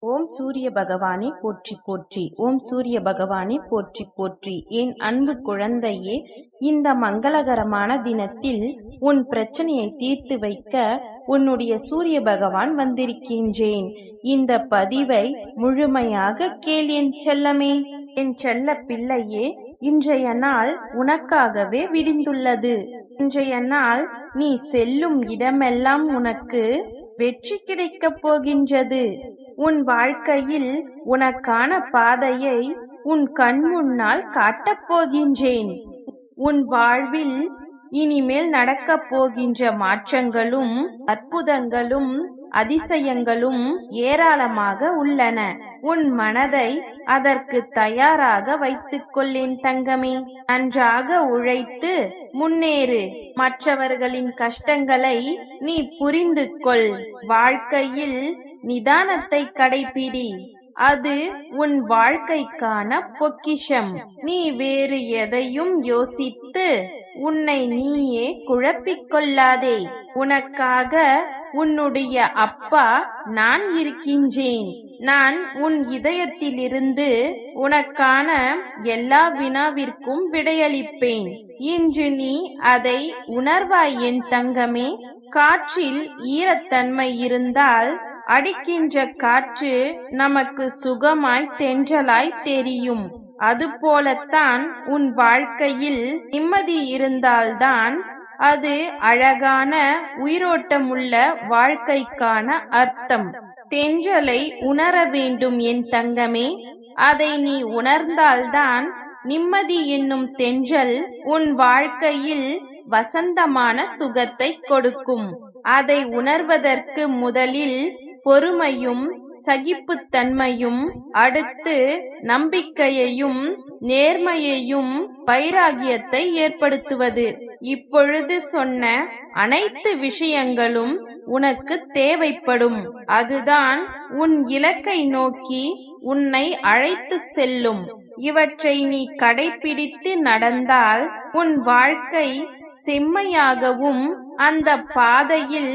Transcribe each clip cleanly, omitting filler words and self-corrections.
ஓம் சூரிய பகவானே போற்றி போற்றி. ஓம் சூரிய பகவானே போற்றி போற்றி. என் அன்பு குழந்தையே, இந்த மங்களகரமான தினத்தில் உன் பிரச்சனையை தீர்த்து வைக்க உன்னுடைய சூரிய பகவான் வந்திருக்கின்றேன். இந்த பதிவை முழுமையாக கேள் என் செல்லமே. என் செல்ல பிள்ளையே, இன்றைய நாள் உனக்காகவே விடிந்துள்ளது. இன்றைய நாள் நீ செல்லும் இடமெல்லாம் உனக்கு வெற்றி கிடைக்கப் போகின்றது. உன் வாழ்க்கையில் உனக்கான பாதையை உன் கண் முன்னால் காட்டப் போகின்றேன். உன் வாழ்வில் இனிமேல் நடக்கப் போகின்ற மாற்றங்களும் அற்புதங்களும் அதிசயங்களும் ஏராளமாக உள்ளன. உன் மனதை அதற்கு தயாராக வைத்துக் கொள்ளேன் தங்கமே. நன்றாக உழைத்து முன்னேறு. மற்றவர்களின் கஷ்டங்களை நீ புரிந்து கொள். வாழ்க்கையில் நிதானத்தை கடைபிடி. அது உன் வாழ்க்கைக்கான பொக்கிஷம். நீ வேறு எதையும் யோசித்து உன்னை நீயே குழப்பிக் கொள்ளாதே. உனக்காக உன்னுடைய அப்பா நான் இருக்கின்றேன். நான் உன் இதயத்திலிருந்து உனக்கான எல்லா வினாவிற்கும் விடையளிப்பேன். இன்று நீ அதை உணர்வாய் என் தங்கமே. காற்றில் ஈரத்தன்மை இருந்தால் அடிக்கின்ற காற்று நமக்கு சுகமாய் தென்றலாய் தெரியும். அதுபோலத்தான் உன் வாழ்க்கையில் நிம்மதி இருந்தால்தான் அது அழகான உயிரோட்டமுள்ள வாழ்க்கைக்கான அர்த்தம். தென்றலை உணர வேண்டும் என் தங்கமே. அதை நீ உணர்ந்தால்தான் நிம்மதி என்னும் தென்றல் உன் வாழ்க்கையில் வசந்தமான சுகத்தை கொடுக்கும். அதை உணர்வதற்கு முதலில் பொறுமையும் சகிப்புத்தன்மையும், அடுத்து நம்பிக்கையையும் நேர்மையையும் வைராகியத்தை ஏற்படுத்துவது. இப்பொழுது சொன்ன அனைத்து விஷயங்களும் உனக்கு தேவைப்படும். அதுதான் உன் இலக்கை நோக்கி உன்னை அழைத்து செல்லும். இவற்றை நீ கடைபிடித்து நடந்தால் உன் வாழ்க்கை செம்மையாகவும் அந்த பாதையில்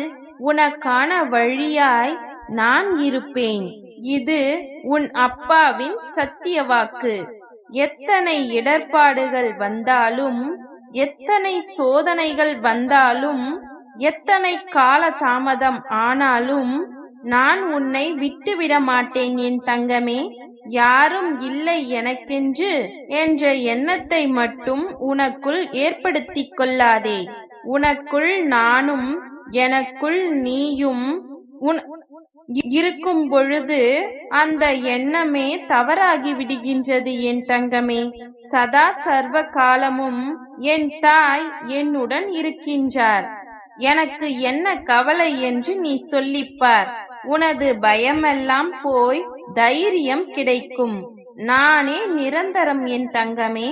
உனக்கான வழியாய் நான் இருப்பேன். இது உன் அப்பாவின் சத்திய வாக்கு. எத்தனை இடர்பாடுகள் வந்தாலும், எத்தனை சோதனைகள் வந்தாலும், எத்தனை கால தாமதம் ஆனாலும் நான் உன்னை விட்டுவிட மாட்டேன் என் தங்கமே. யாரும் இல்லை எனக்கென்று என்ற எண்ணத்தை மட்டும் உனக்குள் ஏற்படுத்திக் கொள்ளாதே. உனக்குள் நானும் எனக்குள் நீயும் இருக்கும் பொழுது அந்த எண்ணமே தவறாகி விடுகின்றது என் தங்கமே. சதா சர்வ காலமும் என் தாய் என்னுடன் இருக்கின்றார். எனக்கு என்ன கவலை என்று நீ சொல்லிப்பார். உனது பயமெல்லாம் போய் தைரியம் கிடைக்கும். நானே நிரந்தரம் என் தங்கமே.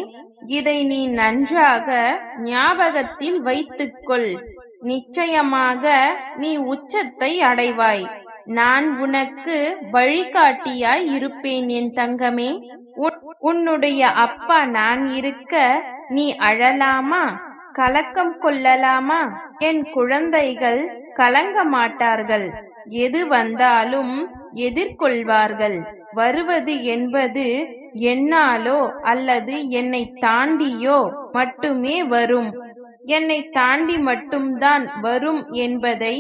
இதை நீ நன்றாக ஞாபகத்தில் வைத்துக்கொள். நிச்சயமாக நீ உச்சத்தை அடைவாய். நான் உனக்கு வழிகாட்டியாய் இருப்பேன் என் தங்கமே. உன்னுடைய அப்பா நான் இருக்க நீ அழலாமா, கலக்கம் கொள்ளலாமா? என் குழந்தைகள் கலங்க மாட்டார்கள். எது வந்தாலும் எதிர்கொள்வார்கள். வருவது என்பது என்னாலோ அல்லது என்னை தாண்டியோ மட்டுமே வரும். என்னை தாண்டி மட்டும்தான் வரும் என்பதை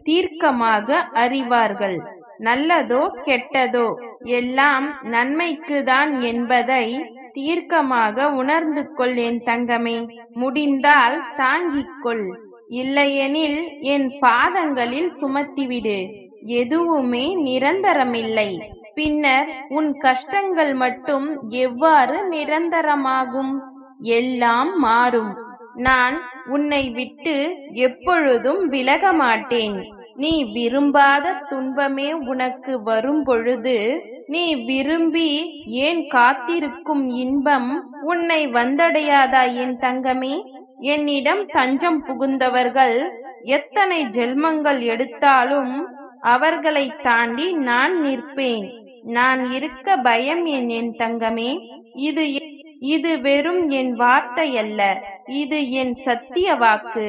தீர்க்கமாக அறிவார்கள். நல்லதோ கெட்டதோ எல்லாம் நன்மைக்குதான் என்பதை தீர்க்கமாக உணர்ந்து கொள் என் தங்கமே. முடிந்தால் தாங்கிக்கொள், இல்லையெனில் என் பாதங்களில் சுமத்திவிடு. எதுவுமே நிரந்தரமில்லை. பின்னர் உன் கஷ்டங்கள் மட்டும் எவ்வாறு நிரந்தரமாகும்? எல்லாம் மாறும். நான் உன்னை விட்டு எப்பொழுதும் விலக மாட்டேன். நீ விரும்பாத துன்பமே உனக்கு வரும் பொழுது நீ விரும்பி ஏன் காத்திருக்கும் இன்பம் உன்னை வந்தடையாதா என் தங்கமே? என்னிடம் தஞ்சம் புகுந்தவர்கள் எத்தனை ஜென்மங்கள் எடுத்தாலும் அவர்களை தாண்டி நான் நிற்பேன். நான் இருக்க பயம் என் தங்கமே. இது வெறும் என் வார்த்தை அல்ல, இது என் சத்திய வாக்கு.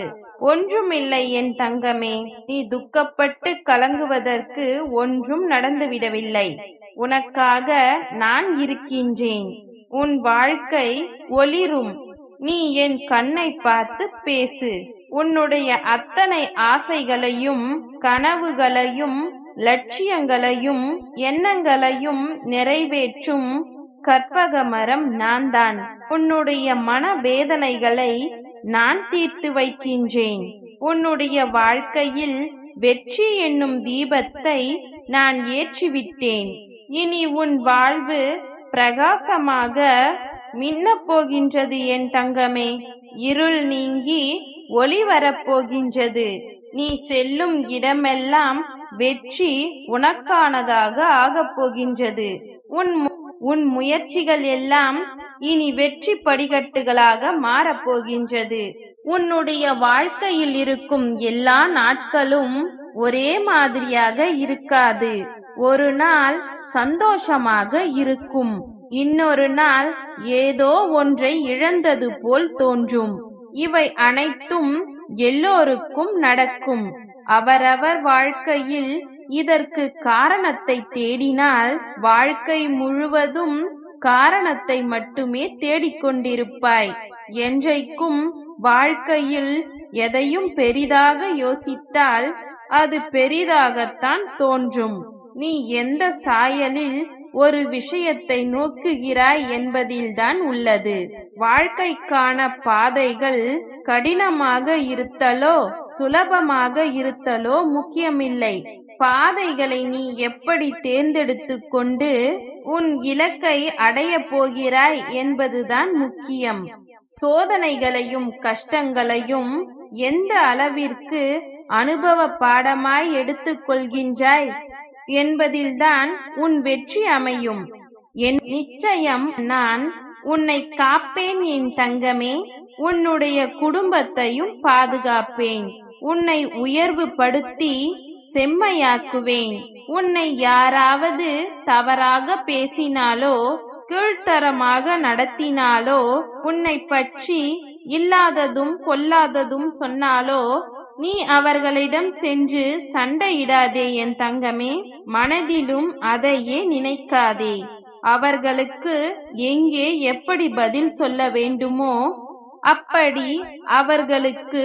ஒன்றுமில்லை என் தங்கமே. நீ துக்கப்பட்டு கலங்குவதற்கு ஒன்றும் நடந்துவிடவில்லை. உனக்காக நான் இருக்கின்றேன். உன் வாழ்க்கை ஒளிரும். நீ என் கண்ணை பார்த்து பேசு. உன்னுடைய அத்தனை ஆசைகளையும் கனவுகளையும் லட்சியங்களையும் எண்ணங்களையும் நிறைவேற்றும் கற்பக மரம் நான் தான். உன்னுடைய மனவேதனைகளை நான் தீர்த்து வைக்கின்றேன். உன்னுடைய வாழ்க்கையில் வெற்றி என்னும் தீபத்தை நான் ஏற்றிவிட்டேன். இனி உன் வாழ்வு பிரகாசமாக மின்னப் போகின்றது என் தங்கமே. இருள் நீங்கி ஒளி வரப்போகின்றது. நீ செல்லும் இடமெல்லாம் வெற்றி உனக்கானதாக ஆகப் போகின்றது. உன் முயற்சிகள் எல்லாம் இனி வெற்றி படிக்கட்டுகளாக மாறப்போகின்றது. உன்னுடைய வாழ்க்கையில் இருக்கும் எல்லா நாட்களும் ஒரே மாதிரியாக இருக்காது. ஒரு நாள் சந்தோஷமாக இருக்கும், இன்னொரு நாள் ஏதோ ஒன்றை இழந்தது போல் தோன்றும். இவை அனைத்தும் எல்லோருக்கும் நடக்கும். அவரவர் வாழ்க்கையில் இதற்கு காரணத்தை தேடினால் வாழ்க்கை முழுவதும் காரணத்தை மட்டுமே தேடிக்கொண்டிருப்பாய். என்றைக்கும் வாழ்க்கையில் எதையும் பெரிதாக யோசித்தால் அது பெரிதாகத்தான் தோன்றும். நீ எந்த சாயலில் ஒரு விஷயத்தை நோக்குகிறாய் என்பதில்தான் உள்ளது. வாழ்க்கைக்கான பாதைகள் கடினமாக இருத்தலோ சுலபமாக இருத்தலோ முக்கியமில்லை. பாதைகளை நீ எப்படி தேர்ந்தெடுத்து கொண்டு உன் இலக்கை அடைய போகிறாய் என்பதுதான் முக்கியம். சோதனைகளையும் கஷ்டங்களையும் எந்த அளவிற்கு அனுபவ பாடமாய் எடுத்துக் கொள்கின்றாய் என்பதில்தான் உன் வெற்றி அமையும். என் நிச்சயம் நான் உன்னை காப்பேன் என் தங்கமே. உன்னுடைய குடும்பத்தையும் பாதுகாப்பேன். உன்னை உயர்வு படுத்தி செம்மையாக்குவேன். உன்னை யாராவது தவறாக பேசினாலோ கீழ்த்தரமாக நடத்தினாலோ உன்னை பற்றி இல்லாததும் பொல்லாததும் சொன்னாலோ நீ அவர்களிடம் சென்று சண்டையிடாதே என் தங்கமே. மனதிலும் அதையே நினைக்காதே. அவர்களுக்கு எங்கே எப்படி பதில் சொல்ல வேண்டுமோ அப்படி அவர்களுக்கு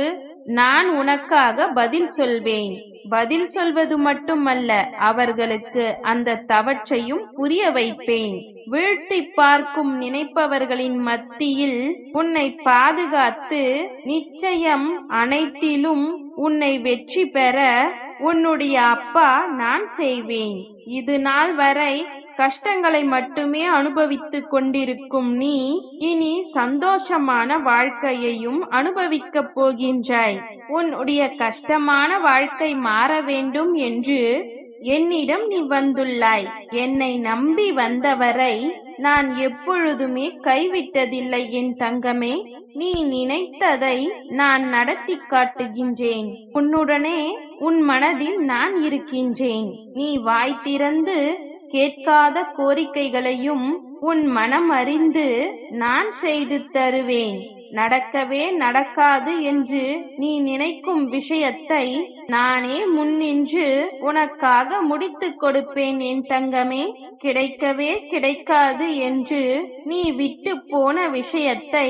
நான் உனக்காக பதில் சொல்வேன். பதில் சொல்வது மட்டுமல்ல, அவர்களுக்கு அந்த தவற்றையும் புரிய வைப்பேன். வீழ்த்தி பார்க்கும் நினைப்பவர்களின் மத்தியில் உன்னை பாதுகாத்து நிச்சயம் அனைத்திலும் உன்னை வெற்றி பெற உன்னுடைய அப்பா நான் செய்வேன். இது நாள் வரை கஷ்டங்களை மட்டுமே அனுபவித்துக் கொண்டிருக்கும் நீ இனி சந்தோஷமான வாழ்க்கையையும் அனுபவிக்கப் போகின்றாய். உன்னுடைய கஷ்டமான வாழ்க்கை மாற வேண்டும் என்று என்னிடம் நீ வந்துள்ளாய். என்னை நம்பி வந்தவரை நான் எப்பொழுதுமே கைவிட்டதில்லை என் தங்கமே. நீ நினைத்ததை நான் நடத்தி காட்டுகின்றேன். உன்னுடனே உன் மனதில் நான் இருக்கின்றேன். நீ வாய் திறந்து கேட்காத கோரிக்கைகளையும் உன் மனம் அறிந்து நான் செய்து தருவேன். நடக்கவே நடக்காது என்று நீ நினைக்கும் விஷயத்தை நானே முன்னின்று உனக்காக முடித்து கொடுப்பேன் என் தங்கமே. கிடைக்கவே கிடைக்காது என்று நீ விட்டு போன விஷயத்தை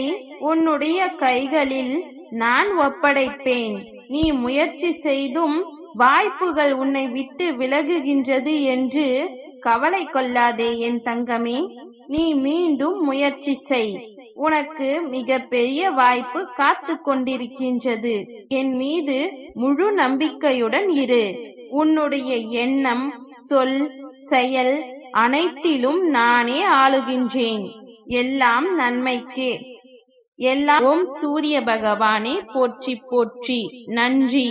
உன்னுடைய கைகளில் நான் ஒப்படைப்பேன். நீ முயற்சி செய்தும் வாய்ப்புகள் உன்னை விட்டு விலகுகின்றது என்று கவலை கொள்ளாதே என் தங்கமே. நீ மீண்டும் முயற்சி செய். உனக்கு மிக பெரிய வாய்ப்பு காத்து கொண்டிருக்கின்றது. என் மீது முழு நம்பிக்கையுடன் இரு. உன்னுடைய எண்ணம், சொல், செயல் அனைத்திலும் நானே ஆளுகின்றேன். எல்லாம் நன்மைக்கே. எல்லாம் ஓம் சூரிய பகவானே போற்றி போற்றி. நன்றி.